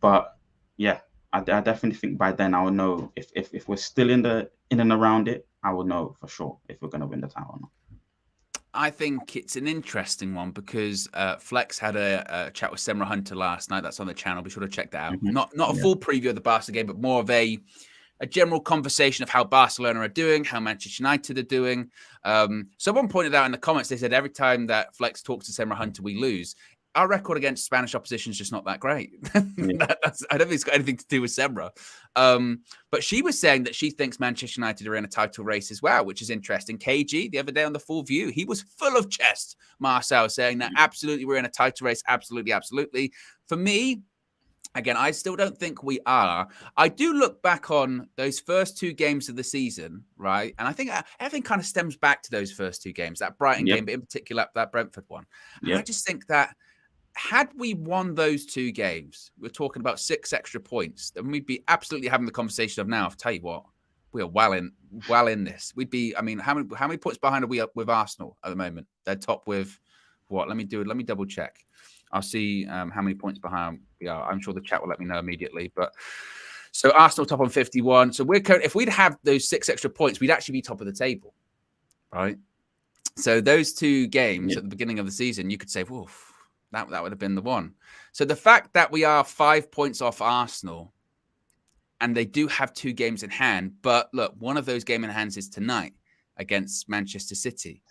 But yeah, I definitely think by then I will know if we're still in and around it. I will know for sure if we're going to win the title or not. I think it's an interesting one because Flex had a chat with Semra Hunter last night. That's on the channel. Be sure to check that out. Mm-hmm. Not a full preview of the Barca game, but more of a general conversation of how Barcelona are doing, how Manchester United are doing. Someone pointed out in the comments, they said every time that Flex talks to Semra Hunter, we lose. Our record against Spanish opposition is just not that great. I don't think it's got anything to do with Semra. But she was saying that she thinks Manchester United are in a title race as well, which is interesting. KG, the other day on the Full View, he was full of chest, Marcel, saying that absolutely we're in a title race. Absolutely, absolutely. For me, again, I still don't think we are. I do look back on those first 2 games of the season, right? And I think everything kind of stems back to those first 2 games, that Brighton game, but in particular that Brentford one. And I just think that had we won those 2 games, we're talking about 6 extra points, then we'd be absolutely having the conversation of now. I'll tell you what, we are well in this. We'd be, I mean, how many points behind are we up with Arsenal at the moment? They're top with what? Let me double check. I'll see how many points behind we are. I'm sure the chat will let me know immediately. But so Arsenal top on 51. So if we'd have those 6 extra points, we'd actually be top of the table, right? So those 2 games at the beginning of the season, you could say, "Woof, that would have been the one." So the fact that we are 5 points off Arsenal, and they do have 2 games in hand, but look, one of those game in hands is tonight against Manchester City.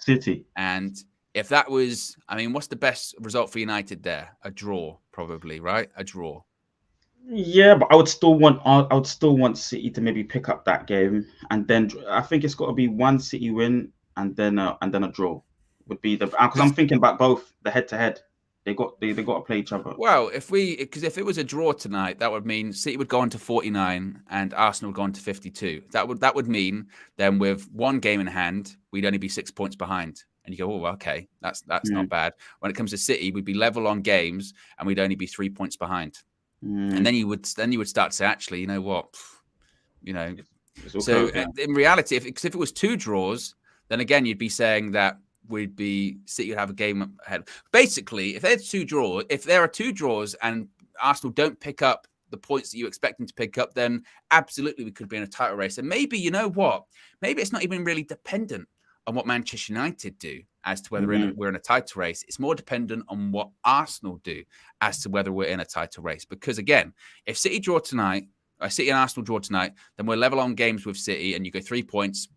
And if that was, I mean, what's the best result for United there? A draw, probably, right? A draw. Yeah, but I would still want City to maybe pick up that game, and then I think it's got to be 1 City win and then a draw would be because I'm thinking about both the head-to-head. They got to play each other. Well, if it was a draw tonight, that would mean City would go on to 49 and Arsenal would go on to 52. That would mean then with 1 game in hand, we'd only be 6 points behind. And you go, oh, okay, that's not bad. When it comes to City, we'd be level on games and we'd only be 3 points behind. And then you would start to say, actually, you know what, So in reality, if it was 2 draws, then again you'd be saying that City would have a game ahead. Basically, if there are 2 draws and Arsenal don't pick up the points that you expect them to pick up, then absolutely we could be in a title race. And maybe, you know what, maybe it's not even really dependent on what Manchester United do as to whether we're in a title race. It's more dependent on what Arsenal do as to whether we're in a title race. Because again, if City and Arsenal draw tonight, then we're level on games with City and you go 3 points,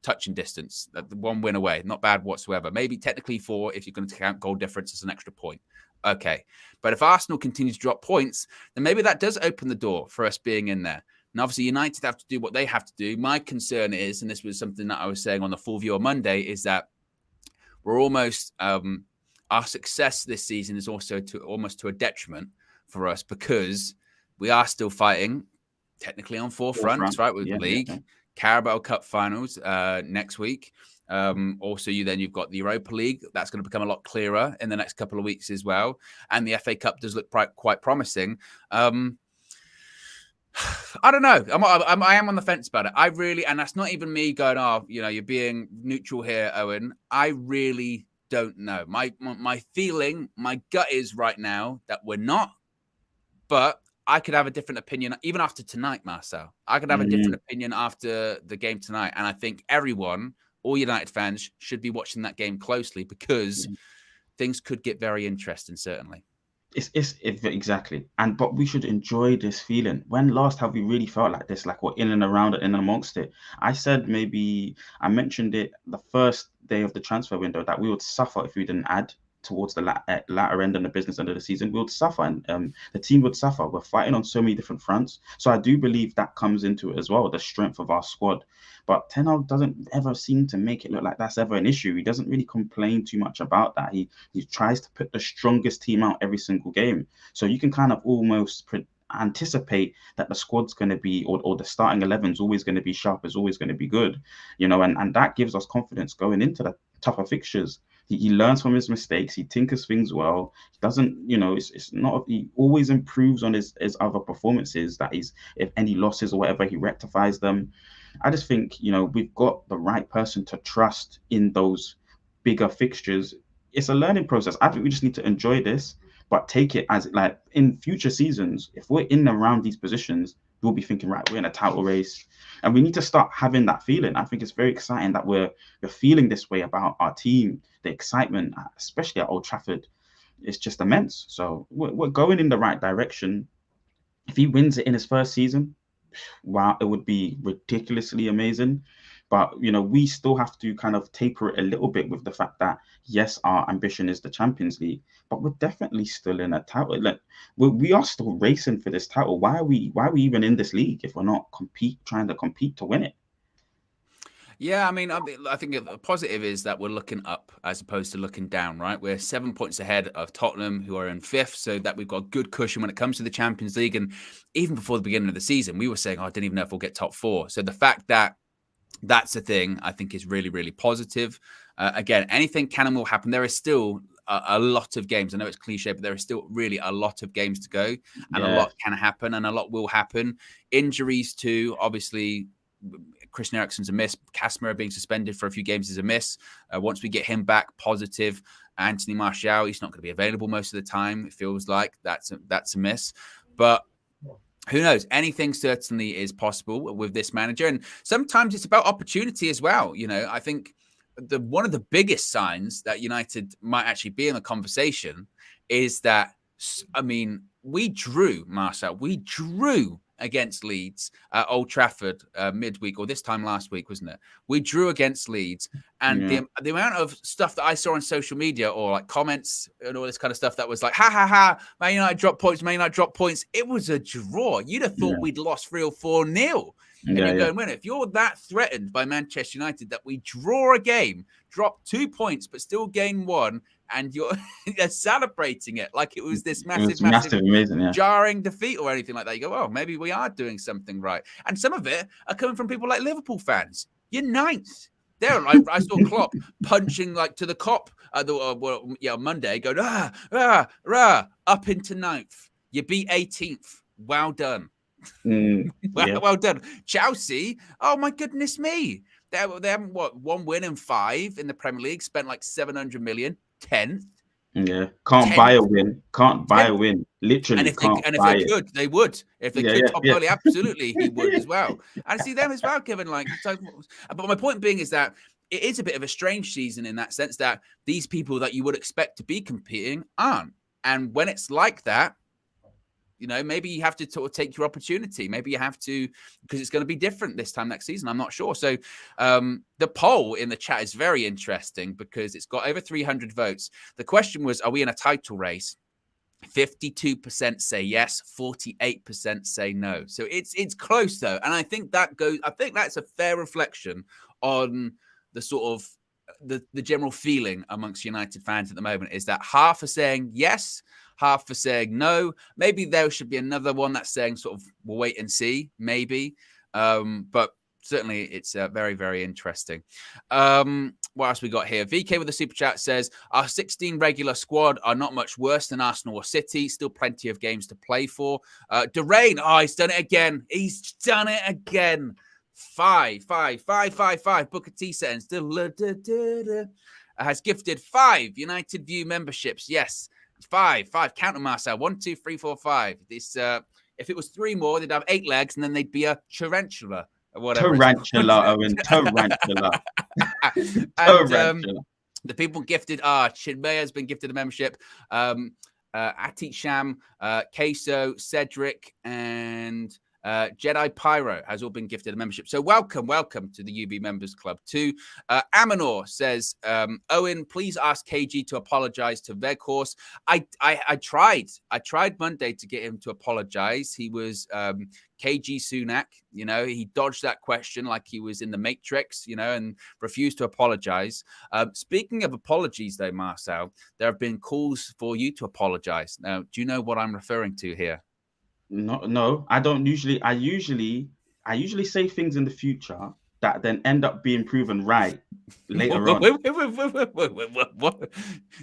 touching distance, 1 win away. Not bad whatsoever. Maybe technically 4 if you're going to count goal difference as an extra point. Okay. But if Arsenal continues to drop points, then maybe that does open the door for us being in there. And obviously, United have to do what they have to do. My concern is, and this was something that I was saying on the Full View on Monday, is that we're almost our success this season is also almost to a detriment for us because we are still fighting technically on 4 fronts, right? With the league, Carabao Cup finals next week. Also, you've got the Europa League. That's going to become a lot clearer in the next couple of weeks as well. And the FA Cup does look quite promising. I don't know. I am on the fence about it. And that's not even me going, oh, you're being neutral here, Owen. I really don't know. My feeling, my gut is right now that we're not, but I could have a different opinion even after tonight, Marcel. I could have a different opinion after the game tonight. And I think all United fans should be watching that game closely because things could get very interesting, certainly. It's exactly. But we should enjoy this feeling. When last have we really felt like this? Like we're in and around it, in and amongst it. I mentioned it the first day of the transfer window that we would suffer if we didn't add towards the latter end and the business end of the season. We would suffer, and the team would suffer. We're fighting on so many different fronts. So I do believe that comes into it as well, the strength of our squad. But Ten Hag doesn't ever seem to make it look like that's ever an issue. He doesn't really complain too much about that. He tries to put the strongest team out every single game. So you can kind of almost anticipate that the squad's going to be, or the starting 11 is always going to be sharp, is always going to be good, and that gives us confidence going into the tougher fixtures. He learns from his mistakes. He tinkers things well. He doesn't, it's not, he always improves on his other performances. That is, if any losses or whatever, he rectifies them. I just think, we've got the right person to trust in those bigger fixtures. It's a learning process. I think we just need to enjoy this, but take it as like in future seasons, if we're in and around these positions, we'll be thinking, right, we're in a title race. And we need to start having that feeling. I think it's very exciting that we're feeling this way about our team. The excitement, especially at Old Trafford, is just immense. So we're going in the right direction. If he wins it in his first season, wow, it would be ridiculously amazing. But, we still have to kind of taper it a little bit with the fact that, yes, our ambition is the Champions League, but we're definitely still in a title. Like, we are still racing for this title. Why are we even in this league if we're not trying to compete to win it? Yeah, I mean, I think the positive is that we're looking up as opposed to looking down, right? We're 7 points ahead of Tottenham, who are in 5th, so that we've got a good cushion when it comes to the Champions League. And even before the beginning of the season, we were saying, I didn't even know if we'll get top 4. So the fact that that's a thing, I think, is really, really positive. Again, anything can and will happen. There is still a lot of games. I know it's cliche, but there is still really a lot of games to go, and a lot can happen, and a lot will happen. Injuries too, obviously. Christian Eriksen's a miss. Casemiro being suspended for a few games is a miss. Once we get him back, positive. Anthony Martial, he's not going to be available most of the time. It feels like that's a miss. But who knows? Anything certainly is possible with this manager. And sometimes it's about opportunity as well. I think one of the biggest signs that United might actually be in the conversation is that, we drew, Marcel. We drew against Leeds at Old Trafford midweek, or this time last week, wasn't it? We drew against Leeds, and the amount of stuff that I saw on social media, or like comments and all this kind of stuff that was like, ha ha ha, Man United dropped points, Man United dropped points. It was a draw. You'd have thought we'd lost 3 or 4-0. And you're going, win. If you're that threatened by Manchester United that we draw a game, drop 2 points, but still gain 1, and you're celebrating it like it was this massive, amazing, jarring defeat or anything like that, you go, oh, maybe we are doing something right. And some of it are coming from people like Liverpool fans. You're 9th. There, I saw Klopp punching like to the cop on Monday, going up into 9th. You beat 18th. Well done. Well done. Chelsea, oh my goodness me. They haven't, one win in 5 in the Premier League, spent like 700 million, 10th. Yeah, can't buy a win. Can't buy a win. Literally, and if they could, they would. If they could, Todd Bowley, absolutely, he would as well. And see them as well, Kevin. But my point being is that it is a bit of a strange season in that sense that these people that you would expect to be competing aren't. And when it's like that, maybe you have to sort of take your opportunity. Maybe you have to, because it's going to be different this time next season. I'm not sure. So the poll in the chat is very interesting because it's got over 300 votes. The question was, are we in a title race? 52% say yes, 48% say no. So it's close though. And I think that's a fair reflection on the sort of the general feeling amongst United fans at the moment, is that half are saying yes, half for saying no. Maybe there should be another one that's saying sort of we'll wait and see, maybe. But certainly it's very, very interesting. What else we got here? VK with the super chat says, our 16 regular squad are not much worse than Arsenal or City. Still plenty of games to play for. Derain, he's done it again. He's done it again. 5. Booker T sends. Has gifted 5 United View memberships. Yes. 5. Count them, Marcel. 1, 2, 3, 4, 5. This, if it was 3 more, they'd have 8 legs, and then they'd be a tarantula or whatever. Tarantula, Owen. Tarantula. And, the people gifted Chinmay has been gifted a membership. Atit Sham, Queso, Cedric, and Jedi Pyro has all been gifted a membership. So welcome to the UB Members Club. To Amanor says, Owen, please ask KG to apologize to Veghorst. I tried Monday to get him to apologize. He was KG Sunak, he dodged that question like he was in the Matrix, and refused to apologize. Speaking of apologies, though, Marcel, there have been calls for you to apologize. Now, do you know what I'm referring to here? No, I don't usually. I usually say things in the future that then end up being proven right later on. What?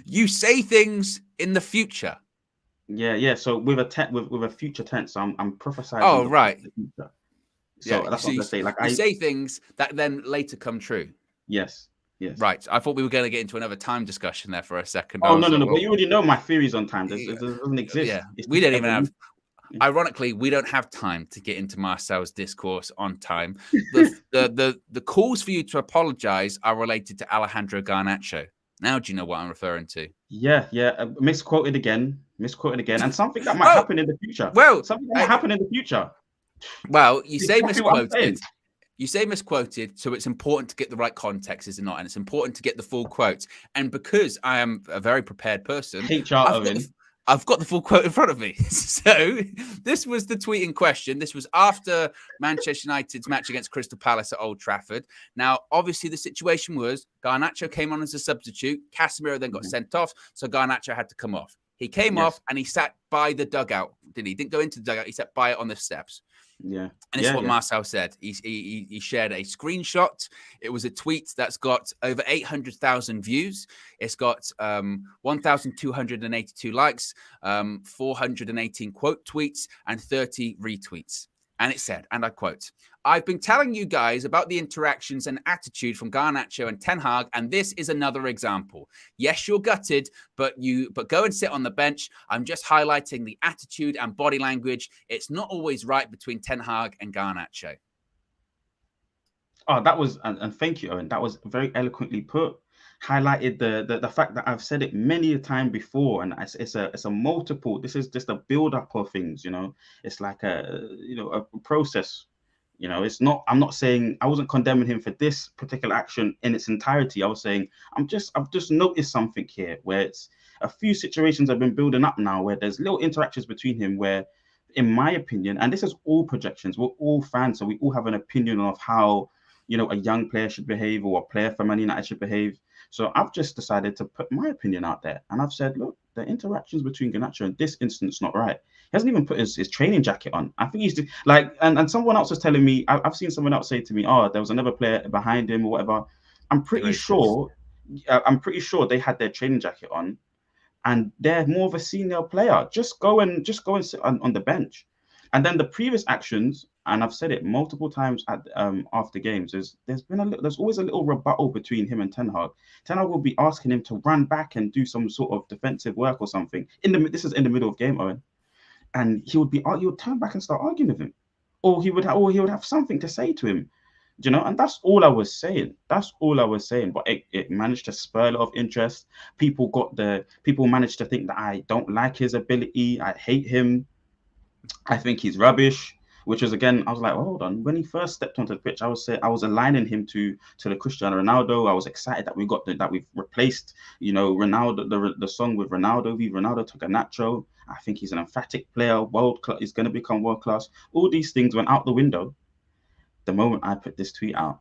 You say things in the future. Yeah. So with a future tense, I'm prophesying. Oh, right. The future. So that's what I say. Like I say things that then later come true. Yes. Right. I thought we were going to get into another time discussion there for a second. Oh no. But you already know my theories on time. It doesn't exist. Yeah. We don't even have. Ironically, we don't have time to get into Marcel's discourse on time. The calls for you to apologize are related to Alejandro Garnacho. Now, do you know what I'm referring to? Yeah. Misquoted again, and something that might happen in the future. Well, something that might happen in the future. Well, you say misquoted. You say misquoted, so it's important to get the right context, is it not? And it's important to get the full quote. And because I am a very prepared person, I've got the full quote in front of me. So this was the tweet in question. This was after Manchester United's match against Crystal Palace at Old Trafford. Now, obviously, the situation was Garnacho came on as a substitute. Casemiro then got sent off, so Garnacho had to come off. He came off and he sat by the dugout, didn't he? He didn't go into the dugout. He sat by it on the steps. Yeah. And it's what Marcel said. He shared a screenshot. It was a tweet that's got over 800,000 views. It's got 1,282 likes, 418 quote tweets, and 30 retweets. And it said, and I quote, I've been telling you guys about the interactions and attitude from Garnacho and Ten Hag, and this is another example. Yes, you're gutted, but go and sit on the bench. I'm just highlighting the attitude and body language. It's not always right between Ten Hag and Garnacho. Oh, that was, and thank you, Owen. That was very eloquently put. Highlighted the fact that I've said it many a time before, and it's a multiple. This is just a build up of things, It's like a process. It's not. I'm not saying I wasn't condemning him for this particular action in its entirety. I was saying I've just noticed something here where it's a few situations have been building up now where there's little interactions between him where, in my opinion, and this is all projections. We're all fans, so we all have an opinion of how a young player should behave or a player for Man United should behave. So I've just decided to put my opinion out there. And I've said, look, the interactions between Garnacho in this instance not right. He hasn't even put his training jacket on. I think he's like, and someone else was telling me, I've seen someone else say to me, oh, there was another player behind him or whatever. I'm pretty sure they had their training jacket on and they're more of a senior player. Just go and sit on the bench. And then the previous actions, and I've said it multiple times at after games, there's always a little rebuttal between him and Ten Hag. Ten Hag will be asking him to run back and do some sort of defensive work or something. This is in the middle of game, Owen, and he would turn back and start arguing with him, or he would have something to say to him, and that's all I was saying. But it managed to spur a lot of interest. People managed to think that I don't like his ability. I hate him. I think he's rubbish, which was, again, I was like, oh, hold on. When he first stepped onto the pitch, I was aligning him to the Cristiano Ronaldo. I was excited that we've replaced, Ronaldo, the song with Ronaldo, Viva Ronaldo to Garnacho. I think he's an emphatic player, world class. He's going to become world class. All these things went out the window the moment I put this tweet out,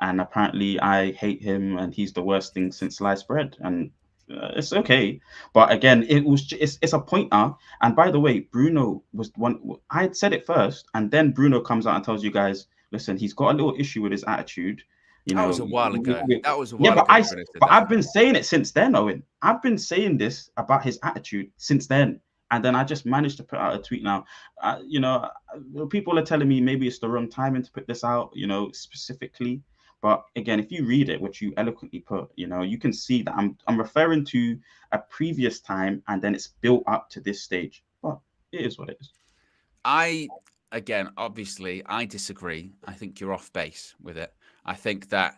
and apparently I hate him and he's the worst thing since sliced bread. And it's okay, but again, it's a pointer. And by the way, Bruno was one. I had said it first, and then Bruno comes out and tells you guys, listen, he's got a little issue with his attitude. That was a while ago. But I've been saying it since then, Owen. I've been saying this about his attitude since then, and then I just managed to put out a tweet now. People are telling me maybe it's the wrong timing to put this out, specifically. But again, if you read it, which you eloquently put, you can see that I'm referring to a previous time, and then it's built up to this stage. But it is what it is. Obviously, I disagree. I think you're off base with it. I think that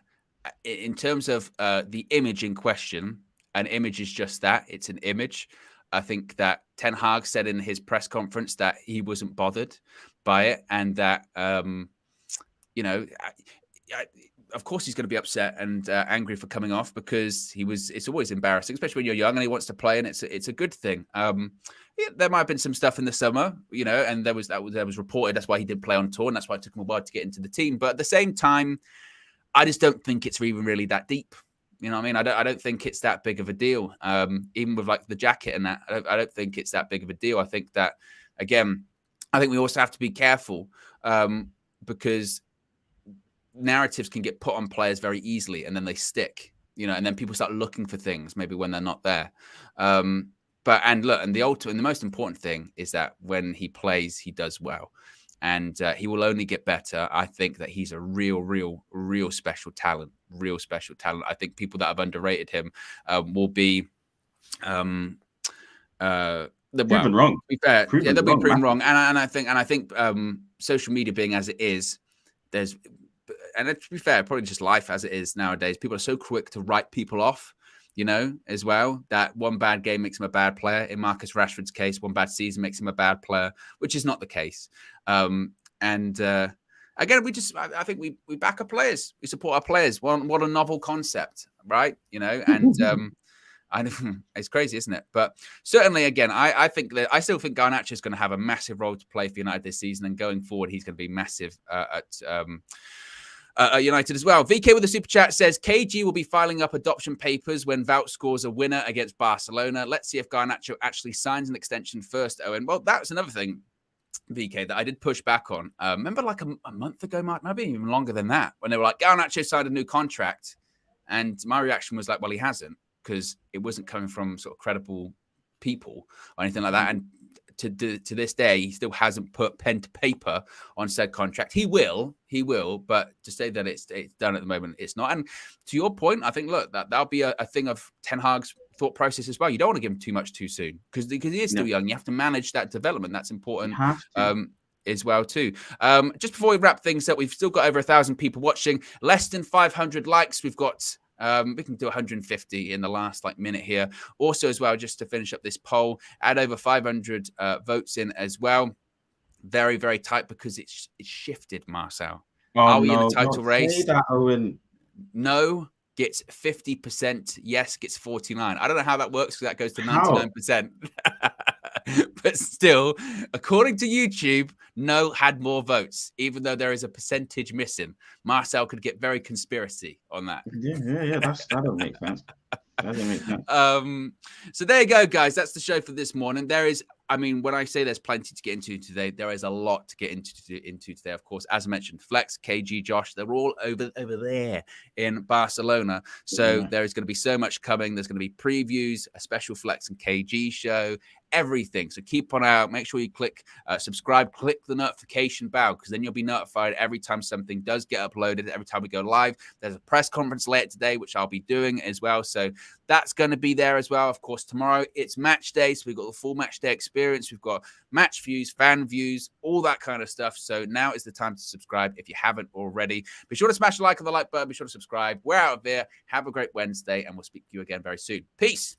in terms of the image in question, an image is just that. It's an image. I think that Ten Hag said in his press conference that he wasn't bothered by it, and that of course he's going to be upset and angry for coming off, because it's always embarrassing, especially when you're young and he wants to play, and it's a good thing. There might have been some stuff in the summer, and there was reported that's why he didn't play on tour, and that's why it took him a while to get into the team. But at the same time, I just don't think it's even really that deep. You know what I mean? I don't think it's that big of a deal. Even with like the jacket and that, I don't think it's that big of a deal. I think that, again, I think we also have to be careful because narratives can get put on players very easily, and then they stick, and then people start looking for things maybe when they're not there. And the most important thing is that when he plays, he does well. And he will only get better. I think that he's a real special talent. Real special talent. I think people that have underrated him will be proven wrong. To be fair, they'll be proven wrong. And I think social media being as it is, and to be fair, probably just life as it is nowadays. People are so quick to write people off, as well, that one bad game makes him a bad player. In Marcus Rashford's case, one bad season makes him a bad player, which is not the case. Again, I think we back our players. We support our players. What a novel concept, right? And it's crazy, isn't it? But certainly, again, I still think Garnacho is going to have a massive role to play for United this season, and going forward, he's going to be massive at United as well. VK with the super chat says KG will be filing up adoption papers when Wout scores a winner against Barcelona. Let's see if Garnacho actually signs an extension first, Owen. Well, that was another thing, VK, that I did push back on. Remember like a month ago, maybe even longer than that, when they were like, Garnacho signed a new contract. And my reaction was like, well, he hasn't, because it wasn't coming from sort of credible people or anything like that. And to this day, he still hasn't put pen to paper on said contract. He will, but to say that it's done at the moment, it's not. And to your point, I think, look, that'll be a thing of Ten Hag's thought process as well. You don't want to give him too much too soon, because he is still young. You have to manage that development. That's important as well too. Just before we wrap things up, we've still got over 1,000 people watching, less than 500 likes. We've got we can do 150 in the last minute here. Also, as well, just to finish up this poll, add over 500 votes in as well. Very, very tight, because it's shifted, Marcel. Are we in the title race? No gets 50%. Yes gets 49. I don't know how that works, because that goes to 99%. But still, according to YouTube, no had more votes, even though there is a percentage missing. Marcel could get very conspiracy on that. Yeah. That doesn't make sense. So there you go, guys. That's the show for this morning. When I say there's plenty to get into today, there is a lot to get into today. Of course, as I mentioned, Flex, KG, Josh, they're all over there in Barcelona. So there is going to be so much coming. There's going to be previews, a special Flex and KG show, everything. So keep on out. Make sure you click subscribe, click the notification bell, because then you'll be notified every time something does get uploaded, every time we go live. There's a press conference later today, which I'll be doing as well. So that's going to be there as well. Of course, tomorrow it's match day. So we've got the full match day experience. We've got match views, fan views, all that kind of stuff. So now is the time to subscribe if you haven't already. Be sure to smash the like on the like button. Be sure to subscribe. We're out of here. Have a great Wednesday, and we'll speak to you again very soon. Peace.